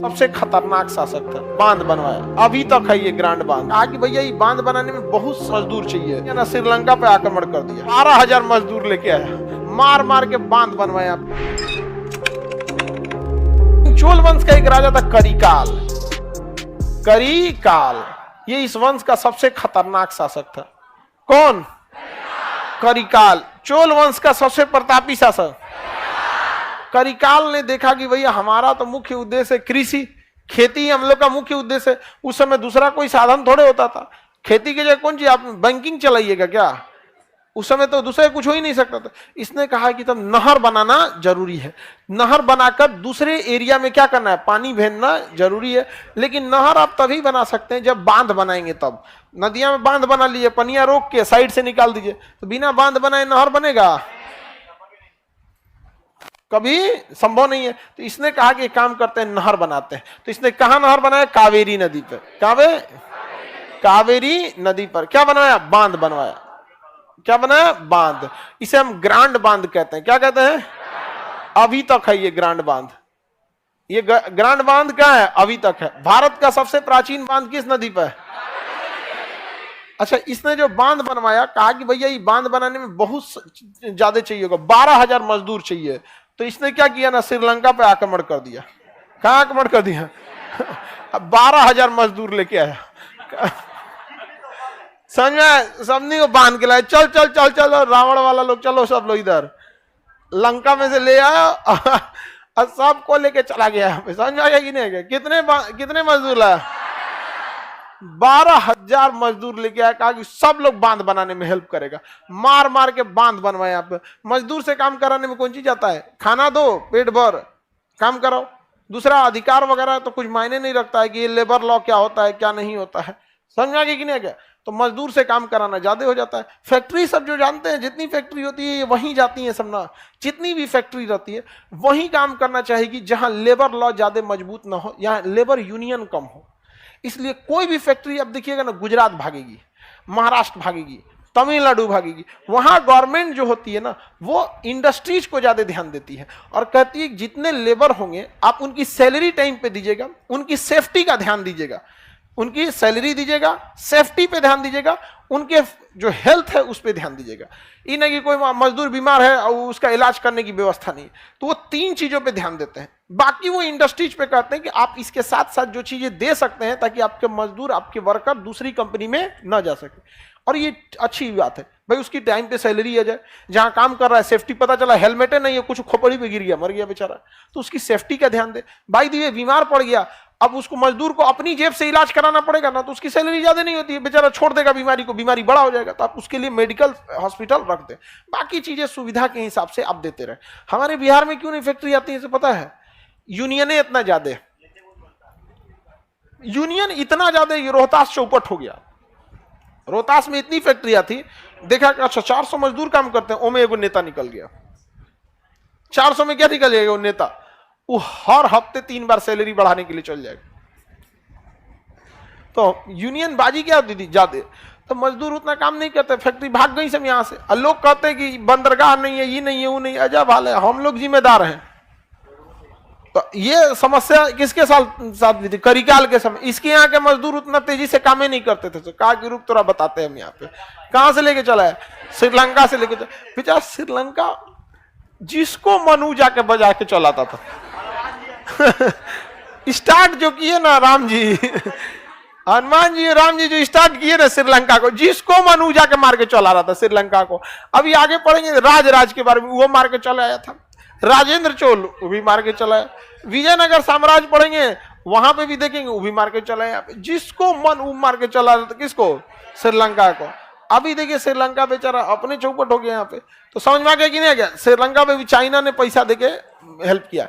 सबसे खतरनाक शासक था। बांध बनवाया, अभी तक है ये ग्रांड बांध। आगे भैया ये बांध बनाने में बहुत मजदूर चाहिए ना, श्रीलंका पे आक्रमण कर दिया, 12,000 मजदूर लेके आया, मार मार के बांध बनवाया। चोल वंश का एक राजा था करिकाल। करिकाल ये इस वंश का सबसे खतरनाक शासक था। कौन? करिकाल, चोल वंश का सबसे प्रतापी शासक। करिकाल ने देखा कि भैया हमारा तो मुख्य उद्देश्य कृषि, खेती हम लोग का मुख्य उद्देश्य है। उस समय दूसरा कोई साधन थोड़े होता था। खेती की जगह कौन चीज, आप बैंकिंग चलाइएगा क्या? उस समय तो दूसरे कुछ हो ही नहीं सकता था। इसने कहा कि तब नहर बनाना जरूरी है, नहर बनाकर दूसरे एरिया में क्या करना है, पानी भेजना जरूरी है। लेकिन नहर आप तभी बना सकते हैं जब बांध बनाएंगे। तब नदियां में बांध बना लीजिए, पनिया रोक के साइड से निकाल दीजिए, तो बिना बांध बनाए नहर बनेगा? कभी संभव नहीं है। तो इसने कहा कि काम करते हैं, नहर बनाते हैं। तो इसने कहा नहर बनाया? कावेरी नदी पर। कावेरी नदी पर क्या बनवाया? बांध बनवाया। क्या बनाया? बांध। इसे हम ग्रांड बांध कहते हैं। क्या कहते हैं? अभी तक है ये ग्रांड बांध। ये ग्रांड बांध क्या है? अभी तक है। भारत का सबसे प्राचीन बांध किस नदी पर है? अच्छा, इसने जो बांध बनवाया, कहा कि भैया ये बांध बनाने में बहुत ज्यादा चाहिए होगा, 12,000 मजदूर चाहिए। तो इसने क्या किया ना, श्रीलंका पे आक्रमण कर दिया। कहां आक्रमण कर दिया? 12,000 मजदूर लेके आया। समझ में? सबनी को बांध के लाया, चल चल चल चल, रावण वाला लोग चलो, सब लोग इधर लंका में से ले आया और सबको लेके चला गया। समझ में आ गया कि नहीं? कितने मजदूर लाया? 12,000 मजदूर लेके आया। कहा कि सब लोग बांध बनाने में हेल्प करेगा। मार मार के बांध बनवाया। आप मजदूर से काम कराने में कौन चीज आता है? खाना दो, पेट भर काम करो। दूसरा अधिकार वगैरह तो कुछ मायने नहीं रखता है कि ये लेबर लॉ क्या होता है क्या नहीं होता है। समझ आ गया कि नहीं क्या? तो मजदूर से काम कराना ज्यादा हो जाता है। फैक्ट्री सब जो जानते हैं, जितनी फैक्ट्री होती है ये वहीं जाती है सब ना। जितनी भी फैक्ट्री रहती है वहीं काम करना चाहिए जहां लेबर लॉ ज्यादा मजबूत ना हो, यहाँ लेबर यूनियन कम हो। इसलिए कोई भी फैक्ट्री अब देखिएगा ना, गुजरात भागेगी, महाराष्ट्र भागेगी, तमिलनाडु भागेगी। वहां गवर्नमेंट जो होती है ना, वो इंडस्ट्रीज को ज्यादा ध्यान देती है और कहती है जितने लेबर होंगे आप उनकी सैलरी टाइम पे दीजिएगा, उनकी सेफ्टी का ध्यान दीजिएगा, उनकी सैलरी दीजिएगा, सेफ्टी पे ध्यान दीजिएगा, उनके जो हेल्थ है उस पर ध्यान दीजिएगा। ये नहीं कि कोई मजदूर बीमार है और उसका इलाज करने की व्यवस्था नहीं। तो वो 3 चीजों पे ध्यान देते हैं। बाकी वो इंडस्ट्रीज पे कहते हैं कि आप इसके साथ साथ जो चीजें दे सकते हैं ताकि आपके मजदूर, आपके वर्कर दूसरी कंपनी में न जा सके। और ये अच्छी बात है भाई, उसकी टाइम पे सैलरी आ जाए। जहां काम कर रहा है सेफ्टी, पता चला हेलमेट नहीं है, कुछ खोपड़ी पे गिर गया, मर गया बेचारा, तो उसकी सेफ्टी का ध्यान दे। भाई दिए बीमार पड़ गया, अब उसको मजदूर को अपनी जेब से इलाज कराना पड़ेगा ना, तो उसकी सैलरी ज्यादा नहीं होती है, बेचारा छोड़ देगा बीमारी को, बीमारी बड़ा हो जाएगा। तो आप उसके लिए मेडिकल हॉस्पिटल रख दे। बाकी चीजें सुविधा के हिसाब से आप देते रहे। हमारे बिहार में क्यों नहीं फैक्ट्री आती है पता है? यूनियन इतना ज्यादा, यूनियन इतना ज्यादा, रोहतास चौपट हो गया। रोहतास में इतनी फैक्ट्रियां थी, देखा कि अच्छा 400 मजदूर काम करते हैं, ओमे एगो नेता निकल गया। 400 में क्या निकल जाएगा? वो नेता वो हर हफ्ते 3 बार सैलरी बढ़ाने के लिए चल जाएगा। तो यूनियन बाजी क्या होती थी ज्यादा, तो मजदूर उतना काम नहीं करते, फैक्ट्री भाग गई सब यहां से। और लोग कहते हैं कि बंदरगाह नहीं है, ये नहीं है, वो नहीं है। अजब हाल है, हम लोग जिम्मेदार हैं। तो ये समस्या किसके साथ भी थी? करिकाल के समय। इसके यहाँ के मजदूर उतना तेजी से काम ही नहीं करते थे। तो कहा कि रुक थोड़ा बताते हैं हम यहाँ पे। कहां से लेके चला है? श्रीलंका से लेके चला। बेचारा श्रीलंका जिसको मनु जाके बजा के चलाता था। स्टार्ट जो किए ना राम जी, हनुमान जी, राम जी जो स्टार्ट किए ना श्रीलंका को, जिसको मनु जाके मार के चला रहा था श्रीलंका को। अभी आगे पढ़ेंगे राज के बारे में, वो मार के चला आया था। राजेंद्र चोल वो भी मार के चला है। विजयनगर साम्राज्य पढ़ेंगे, वहां पे भी देखेंगे वो भी मार के चला है। जिसको मन वो मार के चला रहा था, किसको? श्रीलंका को। अभी देखिए श्रीलंका बेचारा अपने चौपट हो गया यहाँ पे। तो समझ में आ गया कि नहीं आ गया? श्रीलंका पे भी चाइना ने पैसा देके हेल्प किया।